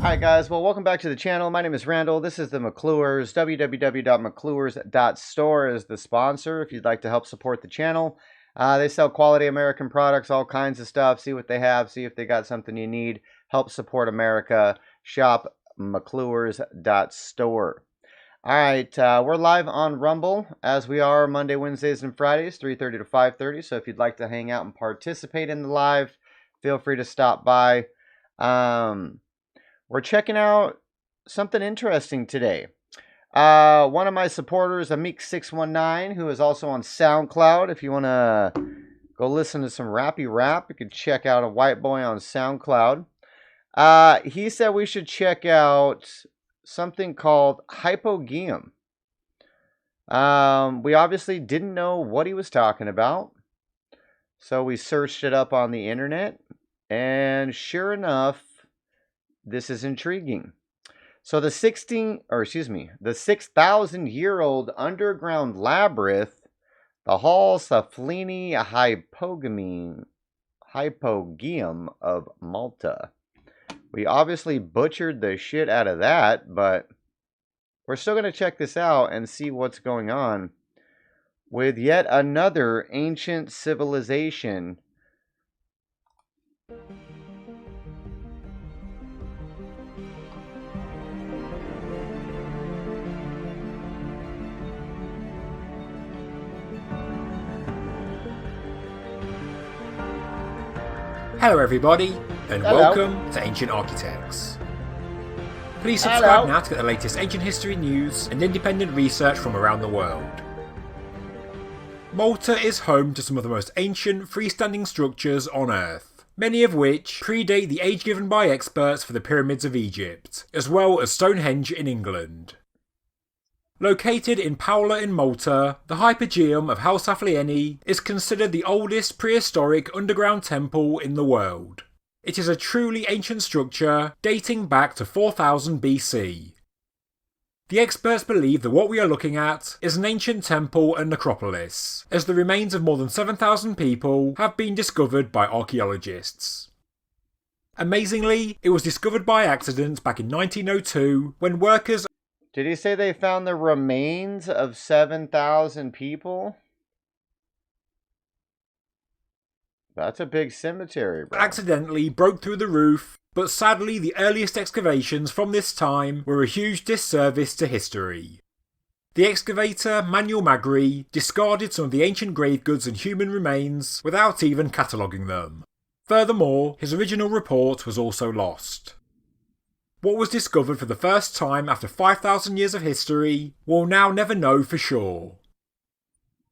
Alright guys, well welcome back to the channel. My name is Randall. This is the McClures. www.mcclures.store is the sponsor if you'd like to help support the channel. They sell quality American products, all kinds of stuff. See what they have, see if they got something you need. Help support America. Shop mcclures.store. Alright, we're live on Rumble as we are Monday, Wednesdays, and Fridays, 3:30 to 5:30. So if you'd like to hang out and participate in the live, feel free to stop by. We're checking out something interesting today. One of my supporters, Amik619, who is also on SoundCloud. If you want to go listen to some rappy rap, you can check out a white boy on SoundCloud. He said we should check out something called Hypogeum. We obviously didn't know what he was talking about, so we searched it up on the internet, and sure enough, this is intriguing. So the 6,000-year-old underground labyrinth, the Hall Saflini Hypogeum of Malta. We obviously butchered the shit out of that, but we're still going to check this out and see what's going on with yet another ancient civilization. Hello everybody, and Hello. welcome to Ancient Architects. Please subscribe now to get the latest ancient history news and independent research from around the world. Malta is home to some of the most ancient freestanding structures on Earth, many of which predate the age given by experts for the pyramids of Egypt, as well as Stonehenge in England. Located in Paola in Malta, the Hypogeum of Hal Saflieni is considered the oldest prehistoric underground temple in the world. It is a truly ancient structure dating back to 4000 BC. The experts believe that what we are looking at is an ancient temple and necropolis, as the remains of more than 7,000 people have been discovered by archaeologists. Amazingly, it was discovered by accident back in 1902 when workers... Did he say they found the remains of 7,000 people? That's a big cemetery, bro. Accidentally broke through the roof, but sadly the earliest excavations from this time were a huge disservice to history. The excavator, Manuel Magri, discarded some of the ancient grave goods and human remains without even cataloguing them. Furthermore, his original report was also lost. What was discovered for the first time after 5,000 years of history, we'll now never know for sure.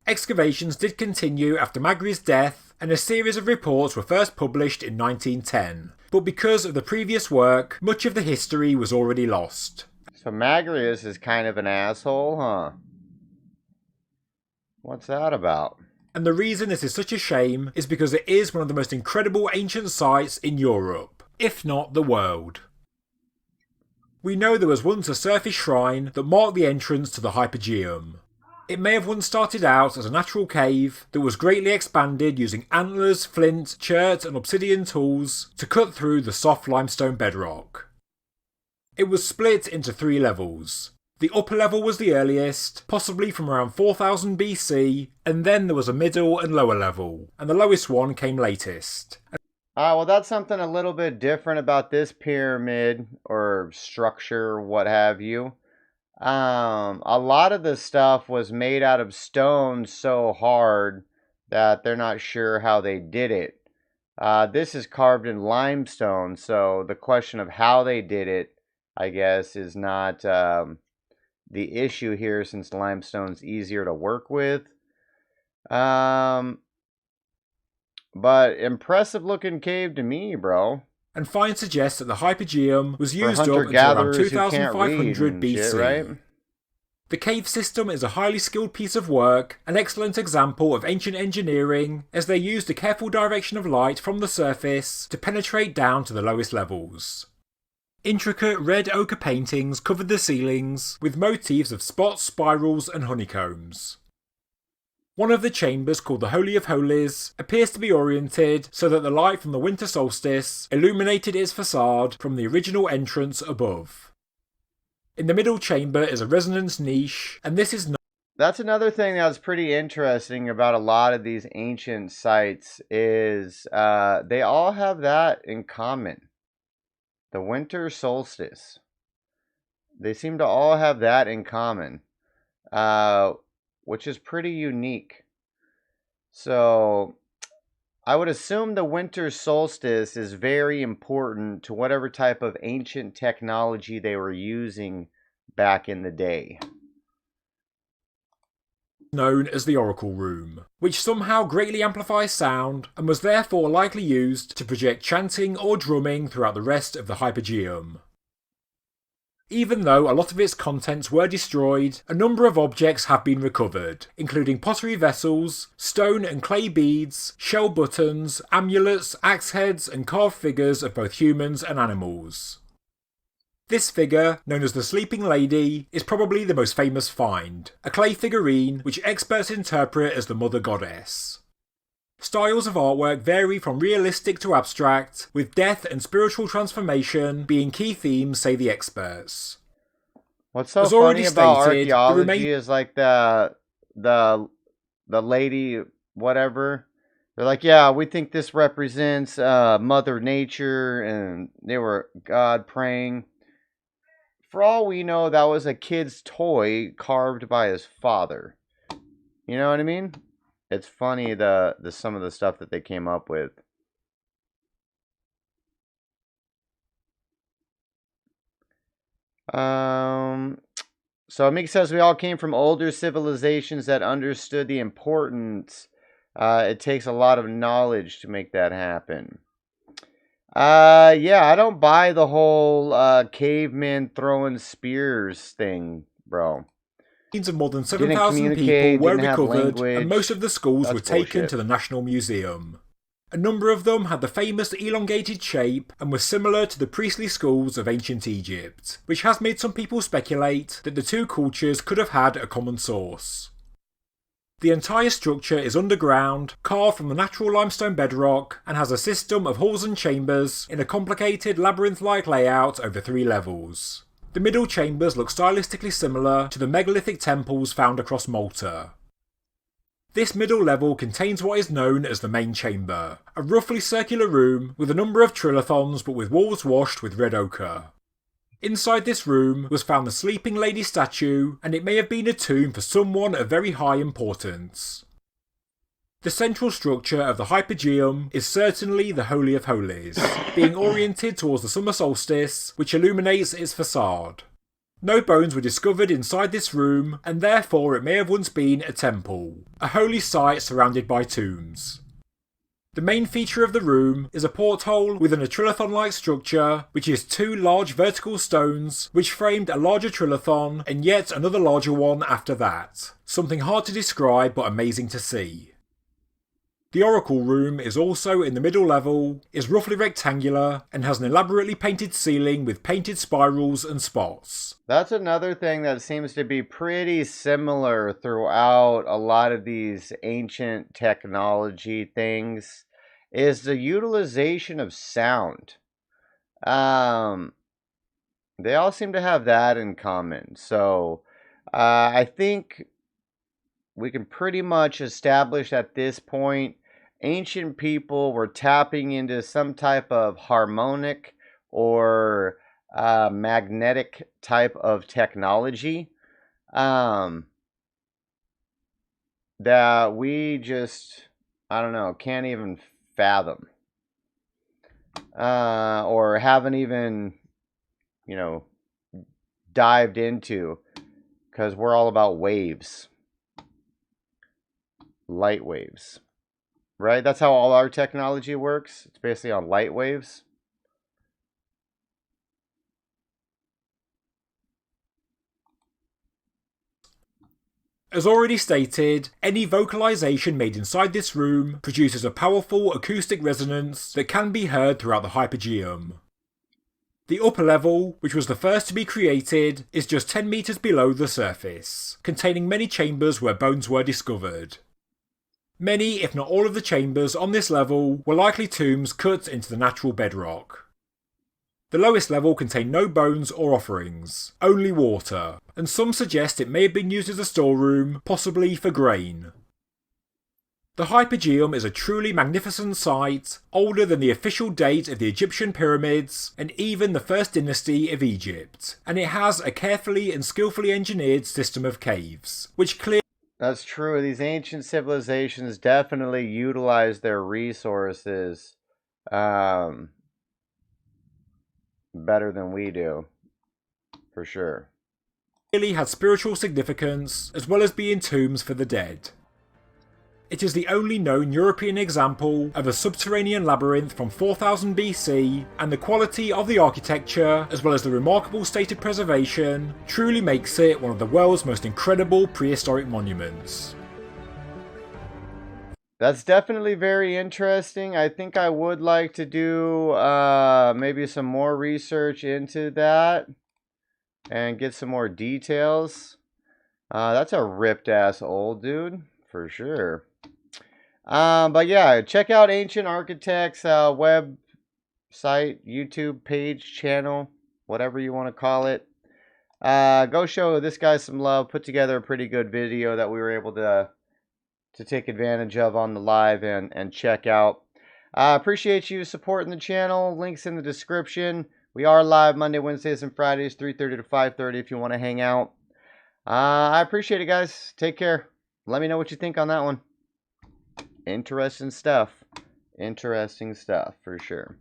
Excavations did continue after Magri's death, and a series of reports were first published in 1910, but because of the previous work, much of the history was already lost. So Magrius is kind of an asshole, huh? What's that about? And the reason this is such a shame is because it is one of the most incredible ancient sites in Europe, if not the world. We know there was once a surface shrine that marked the entrance to the Hypogeum. It may have once started out as a natural cave that was greatly expanded using antlers, flint, chert and obsidian tools to cut through the soft limestone bedrock. It was split into 3 levels. The upper level was the earliest, possibly from around 4000 BC, and then there was a middle and lower level, and the lowest one came latest. Well, that's something a little bit different about this pyramid or structure, what have you. A lot of the stuff was made out of stone so hard that they're not sure how they did it. This is carved in limestone, so the question of how they did it, I guess, is not the issue here since limestone's easier to work with. But impressive looking cave to me, bro. And finds suggest that the Hypogeum was used up until around 2500 BC. Shit, right? The cave system is a highly skilled piece of work, an excellent example of ancient engineering, as they used a careful direction of light from the surface to penetrate down to the lowest levels. Intricate red ochre paintings covered the ceilings, with motifs of spots, spirals and honeycombs. One of the chambers, called the Holy of Holies, appears to be oriented so that the light from the winter solstice illuminated its facade from the original entrance above. In the middle chamber is a resonance niche, and this is That's another thing that's pretty interesting about a lot of these ancient sites is they all have that in common. The winter solstice. They seem to all have that in common, which is pretty unique. So I would assume the winter solstice is very important to whatever type of ancient technology they were using back in the day. known as the Oracle Room, which somehow greatly amplifies sound and was therefore likely used to project chanting or drumming throughout the rest of the Hypogeum. Even though a lot of its contents were destroyed, a number of objects have been recovered, including pottery vessels, stone and clay beads, shell buttons, amulets, axe heads and carved figures of both humans and animals. This figure, known as the Sleeping Lady, is probably the most famous find, a clay figurine which experts interpret as the Mother Goddess. Styles of artwork vary from realistic to abstract, with death and spiritual transformation being key themes, say the experts. What's so funny about archaeology is like the lady whatever. They're like, yeah, we think this represents Mother Nature, and they were God praying. For all we know, that was a kid's toy carved by his father. You know what I mean? It's funny the some of the stuff that they came up with. So Meek says we all came from older civilizations that understood the importance. It takes a lot of knowledge to make that happen. Yeah, I don't buy the whole cavemen throwing spears thing, bro. Of more than 7,000 people were recovered, and most of the skulls were taken bullshit. to the National Museum. A number of them had the famous elongated shape and were similar to the priestly skulls of ancient Egypt, which has made some people speculate that the two cultures could have had a common source. The entire structure is underground, carved from the natural limestone bedrock, and has a system of halls and chambers in a complicated labyrinth-like layout over 3 levels. The middle chambers look stylistically similar to the megalithic temples found across Malta. This middle level contains what is known as the main chamber, a roughly circular room with a number of trilithons but with walls washed with red ochre. Inside this room was found the Sleeping Lady statue, and it may have been a tomb for someone of very high importance. The central structure of the Hypogeum is certainly the Holy of Holies, being oriented towards the summer solstice, which illuminates its facade. No bones were discovered inside this room, and therefore it may have once been a temple, a holy site surrounded by tombs. The main feature of the room is a porthole within a trilithon-like structure, which is 2 large vertical stones which framed a larger trilithon and yet another larger one after that. Something hard to describe but amazing to see. The Oracle Room is also in the middle level, is roughly rectangular, and has an elaborately painted ceiling with painted spirals and spots. That's another thing that seems to be pretty similar throughout a lot of these ancient technology things, is the utilization of sound. They all seem to have that in common. So I think we can pretty much establish at this point ancient people were tapping into some type of harmonic or magnetic type of technology that we just, I don't know, can't even fathom or haven't even, dived into, because we're all about waves. Light waves, right? That's how all our technology works. It's basically on light waves. As already stated, any vocalization made inside this room produces a powerful acoustic resonance that can be heard throughout the Hypogeum. The upper level, which was the first to be created, is just 10 metres below the surface, containing many chambers where bones were discovered. Many, if not all of the chambers on this level were likely tombs cut into the natural bedrock. The lowest level contained no bones or offerings, only water, and some suggest it may have been used as a storeroom, possibly for grain. The Hypogeum is a truly magnificent site, older than the official date of the Egyptian pyramids and even the first dynasty of Egypt, and it has a carefully and skillfully engineered system of caves, which clearly... That's true. These ancient civilizations definitely utilize their resources better than we do, for sure. Clearly had spiritual significance, as well as being tombs for the dead. It is the only known European example of a subterranean labyrinth from 4000 BC, and the quality of the architecture, as well as the remarkable state of preservation, truly makes it one of the world's most incredible prehistoric monuments. That's definitely very interesting. I think I would like to do maybe some more research into that and get some more details. That's a ripped ass old dude, for sure. But yeah, check out Ancient Architects website, YouTube page, channel, whatever you want to call it. Go show this guy some love. Put together a pretty good video that we were able to take advantage of on the live and check out. Appreciate you supporting the channel. Links in the description. We are live Monday, Wednesdays, and Fridays, 3:30 to 5:30 if you want to hang out. I appreciate it, guys. Take care. Let me know what you think on that one. Interesting stuff. Interesting stuff, for sure.